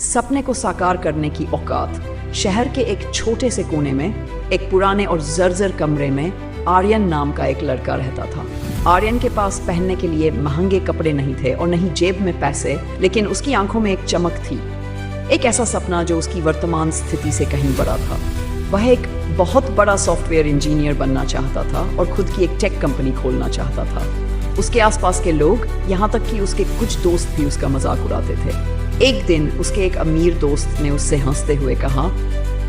सपने को साकार करने की औकात। शहर के एक छोटे से कोने में एक पुराने और जर्जर कमरे में आर्यन नाम का एक लड़का रहता था। आर्यन के पास पहनने के लिए महंगे कपड़े नहीं थे और नहीं जेब में पैसे, लेकिन उसकी आंखों में एक चमक थी, एक ऐसा सपना जो उसकी वर्तमान स्थिति से कहीं बड़ा था। वह एक बहुत बड़ा सॉफ्टवेयर इंजीनियर बनना चाहता था और खुद की एक टेक कंपनी खोलना चाहता था। उसके आसपास के लोग, यहाँ तक कि उसके कुछ दोस्त भी उसका मजाक उड़ाते थे। एक दिन उसके एक अमीर दोस्त ने उससे हंसते हुए कहा,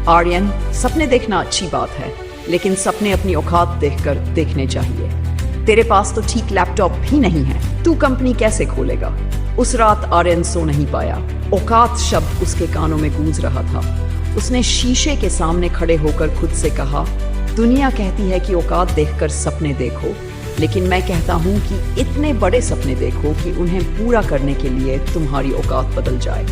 आर्यन, सपने देखना अच्छी बात है, लेकिन सपने अपनी औकात देखकर देखने चाहिए। तेरे पास तो ठीक लैपटॉप भी नहीं है, तू कंपनी कैसे खोलेगा? उस रात आर्यन सो नहीं पाया। औकात शब्द उसके कानों में गूंज रहा था। उसने शीशे के सामने खड़े होकर खुद से कहा, दुनिया कहती है कि औकात देखकर सपने देखो, लेकिन मैं कहता हूँ कि इतने बड़े सपने देखो कि उन्हें पूरा करने के लिए तुम्हारी औकात बदल जाए।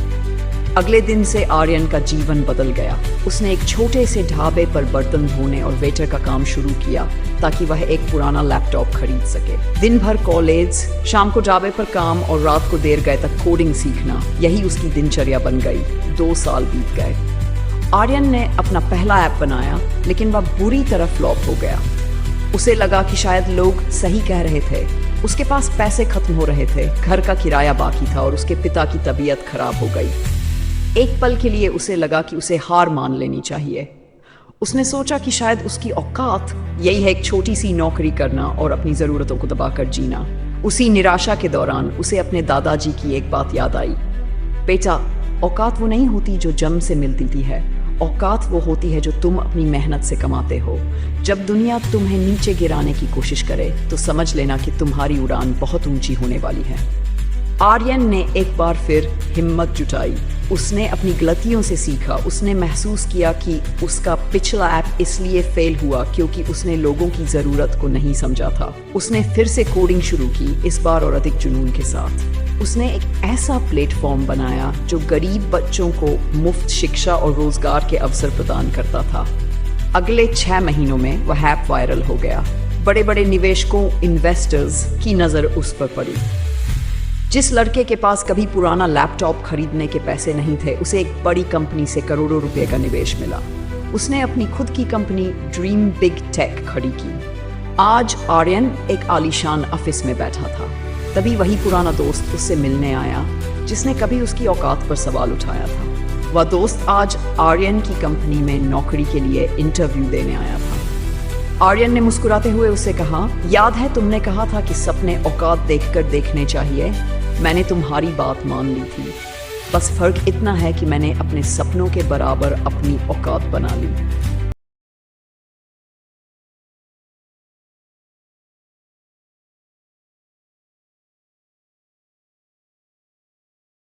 अगले दिन से आर्यन का जीवन बदल गया। उसने एक छोटे से ढाबे पर बर्तन धोने और वेटर का काम शुरू किया ताकि वह एक पुराना लैपटॉप खरीद सके। दिन भर कॉलेज, शाम को ढाबे पर काम और रात को देर गए तक कोडिंग सीखना, यही उसकी दिनचर्या बन गई। 2 साल बीत गए। आर्यन ने अपना पहला ऐप बनाया, लेकिन वह बुरी तरह फ्लॉप हो गया। उसे लगा कि शायद लोग सही कह रहे थे। उसके पास पैसे खत्म हो रहे थे, घर का किराया बाकी था और उसके पिता की तबीयत खराब हो गई। एक पल के लिए उसे लगा कि उसे हार मान लेनी चाहिए। उसने सोचा कि शायद उसकी औकात यही है, एक छोटी सी नौकरी करना और अपनी ज़रूरतों को दबाकर जीना। उसी निराशा के दौरान उसे अपने दादाजी की एक बात याद आई। बेटा, औकात वो नहीं होती जो जन्म से मिलती है, औकात वो होती है जो तुम अपनी मेहनत से कमाते हो। जब दुनिया तुम्हें नीचे गिराने की कोशिश करे तो समझ लेना कि तुम्हारी उड़ान बहुत ऊंची होने वाली है। आर्यन ने एक बार फिर हिम्मत जुटाई। उसने अपनी गलतियों से सीखा। उसने महसूस किया कि उसका पिछला ऐप इसलिए फेल हुआ क्योंकि उसने लोगों की ज़रूरत को नहीं समझा था। उसने फिर से कोडिंग शुरू की, इस बार और अधिक जुनून के साथ। उसने एक ऐसा प्लेटफॉर्म बनाया जो गरीब बच्चों को मुफ्त शिक्षा और रोजगार के अवसर प्रदान करता था। अगले 6 महीनों में वह ऐप वायरल हो गया। बड़े बड़े निवेशकों, इन्वेस्टर्स की नज़र उस पर पड़ी। जिस लड़के के पास कभी पुराना लैपटॉप खरीदने के पैसे नहीं थे, उसे एक बड़ी कंपनी से करोड़ों रुपए का निवेश मिला। उसने अपनी खुद की कंपनी ड्रीम बिग टेक खड़ी की। आज आर्यन एक आलीशान ऑफिस में बैठा था। तभी वही पुराना दोस्त उससे मिलने आया जिसने कभी उसकी औकात पर सवाल उठाया था। वह दोस्त आज आर्यन की कंपनी में नौकरी के लिए इंटरव्यू देने आया था। आर्यन ने मुस्कुराते हुए उससे कहा, याद है तुमने कहा था कि सपने औकात देखकर देखने चाहिए? मैंने तुम्हारी बात मान ली थी। बस फर्क इतना है कि मैंने अपने सपनों के बराबर अपनी औकात बना ली।